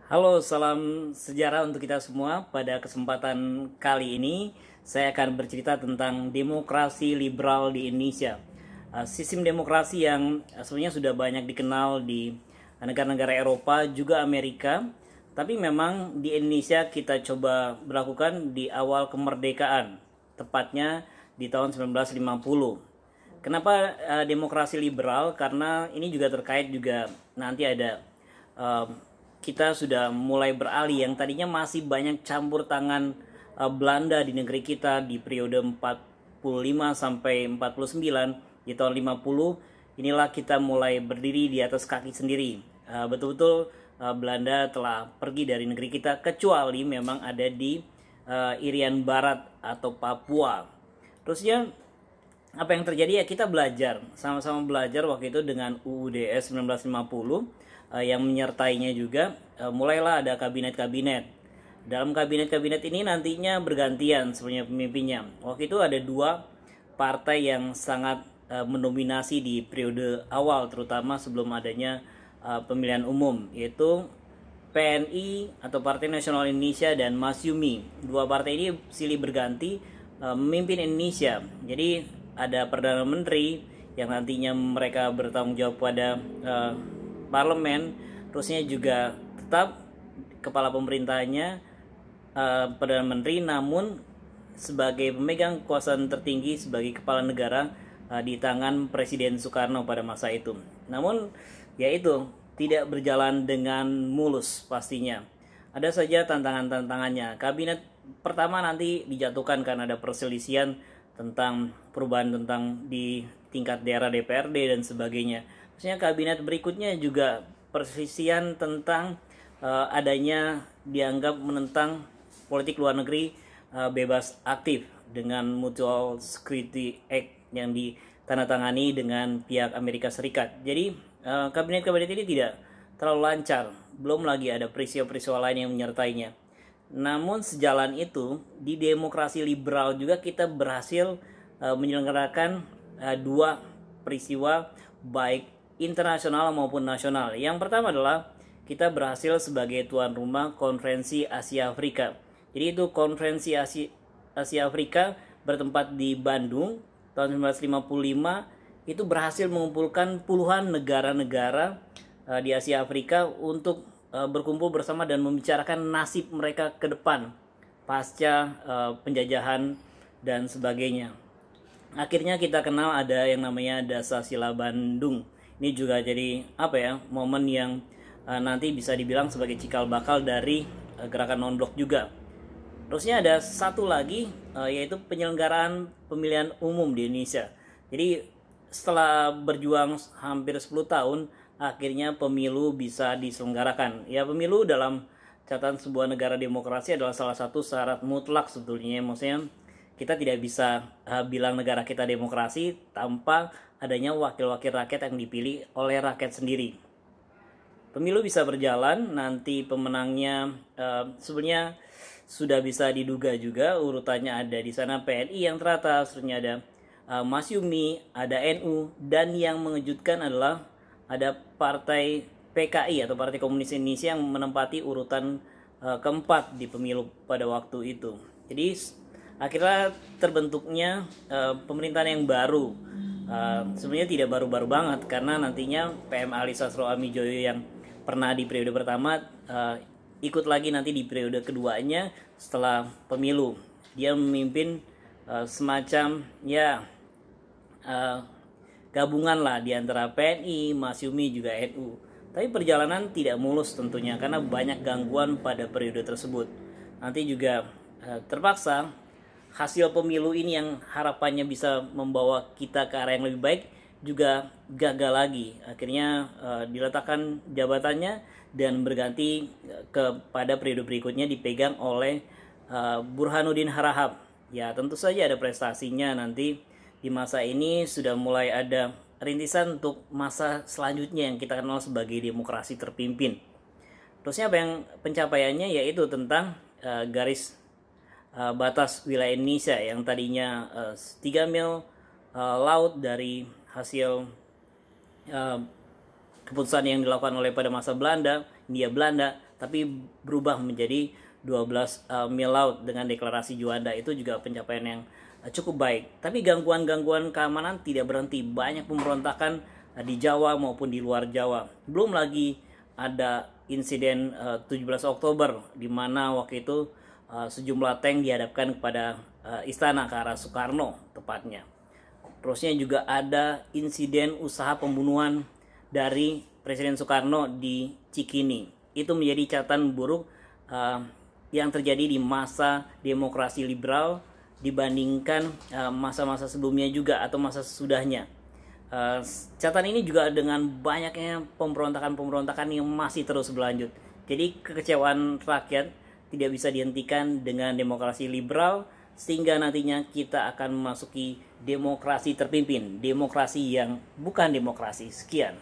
Halo, salam sejarah untuk kita semua. Pada kesempatan kali ini, saya akan bercerita tentang demokrasi liberal di Indonesia. Sistem demokrasi yang sebenarnya sudah banyak dikenal di negara-negara Eropa, juga Amerika. Tapi memang di Indonesia kita coba berlakukan di awal kemerdekaan, tepatnya di tahun 1950. Kenapa demokrasi liberal? Karena ini juga terkait juga nanti ada uh, kita sudah mulai beralih yang tadinya masih banyak campur tangan Belanda di negeri kita di periode 45 sampai 49. Di tahun 50 inilah kita mulai berdiri di atas kaki sendiri. Betul-betul Belanda telah pergi dari negeri kita, kecuali memang ada di Irian Barat atau Papua. Terusnya apa yang terjadi ya, kita belajar sama-sama belajar waktu itu dengan UUDS 1950 yang menyertainya juga. Mulailah ada kabinet-kabinet. Dalam kabinet-kabinet ini nantinya bergantian sebenarnya pemimpinnya. Waktu itu ada dua partai yang sangat mendominasi di periode awal, terutama sebelum adanya pemilihan umum, yaitu PNI atau Partai Nasional Indonesia dan Masyumi. Dua partai ini silih berganti memimpin Indonesia. Jadi ada perdana menteri yang nantinya mereka bertanggung jawab pada parlemen, terusnya juga tetap kepala pemerintahnya perdana menteri, namun sebagai pemegang kekuasaan tertinggi sebagai kepala negara di tangan Presiden Soekarno pada masa itu. Namun yaitu tidak berjalan dengan mulus pastinya. Ada saja tantangan-tantangannya. Kabinet pertama nanti dijatuhkan karena ada perselisihan tentang perubahan tentang di tingkat daerah DPRD dan sebagainya. Maksudnya kabinet berikutnya juga perselisihan tentang adanya dianggap menentang politik luar negeri bebas aktif dengan Mutual Security Act yang ditandatangani dengan pihak Amerika Serikat. Jadi kabinet-kabinet ini tidak terlalu lancar, belum lagi ada peristiwa-peristiwa lain yang menyertainya. Namun sejalan itu, di demokrasi liberal juga kita berhasil menyelenggarakan dua peristiwa baik internasional maupun nasional. Yang pertama adalah kita berhasil sebagai tuan rumah Konferensi Asia Afrika. Jadi itu Konferensi Asia Afrika bertempat di Bandung tahun 1955, itu berhasil mengumpulkan puluhan negara-negara di Asia Afrika untuk berkumpul bersama dan membicarakan nasib mereka ke depan pasca penjajahan dan sebagainya. Akhirnya kita kenal ada yang namanya Dasar-Sila Bandung. Ini juga jadi momen yang nanti bisa dibilang sebagai cikal bakal dari gerakan non-blok juga. Terusnya ada satu lagi yaitu penyelenggaraan pemilihan umum di Indonesia. Jadi setelah berjuang hampir 10 tahun, akhirnya pemilu bisa diselenggarakan. Ya, pemilu dalam catatan sebuah negara demokrasi adalah salah satu syarat mutlak sebetulnya. Maksudnya kita tidak bisa bilang negara kita demokrasi tanpa adanya wakil-wakil rakyat yang dipilih oleh rakyat sendiri. Pemilu bisa berjalan, nanti pemenangnya sebenarnya sudah bisa diduga juga, urutannya ada di sana PNI yang teratas, terusnya ada Masyumi, ada NU, dan yang mengejutkan adalah ada partai PKI atau Partai Komunis Indonesia yang menempati urutan keempat di pemilu pada waktu itu. Jadi akhirnya terbentuknya pemerintahan yang baru. Sebenarnya tidak baru-baru banget, karena nantinya PM Ali Sastro Amijoyo yang pernah di periode pertama ikut lagi nanti di periode keduanya setelah pemilu. Dia memimpin semacam gabungan lah di antara PNI, Masyumi juga NU. Tapi perjalanan tidak mulus tentunya karena banyak gangguan pada periode tersebut. Nanti juga terpaksa hasil pemilu ini yang harapannya bisa membawa kita ke arah yang lebih baik juga gagal lagi. Akhirnya diletakkan jabatannya dan berganti kepada periode berikutnya dipegang oleh Burhanuddin Harahap. Ya, tentu saja ada prestasinya. Nanti di masa ini sudah mulai ada rintisan untuk masa selanjutnya yang kita kenal sebagai demokrasi terpimpin. Terusnya apa yang pencapaiannya yaitu tentang garis batas wilayah Indonesia yang tadinya 3 mil laut dari hasil keputusan yang dilakukan oleh pada masa Belanda, Hindia Belanda, tapi berubah menjadi 12 mil laut dengan deklarasi Juanda. Itu juga pencapaian yang cukup baik. Tapi gangguan-gangguan keamanan tidak berhenti. Banyak pemberontakan di Jawa maupun di luar Jawa. Belum lagi ada insiden 17 Oktober di mana waktu itu sejumlah tank dihadapkan kepada istana ke arah Soekarno tepatnya. Terusnya juga ada insiden usaha pembunuhan dari Presiden Soekarno di Cikini. Itu menjadi catatan buruk yang terjadi di masa demokrasi liberal dibandingkan masa-masa sebelumnya juga atau masa sesudahnya. Catatan ini juga dengan banyaknya pemberontakan-pemberontakan yang masih terus berlanjut. Jadi kekecewaan rakyat tidak bisa dihentikan dengan demokrasi liberal, sehingga nantinya kita akan memasuki demokrasi terpimpin, demokrasi yang bukan demokrasi. Sekian.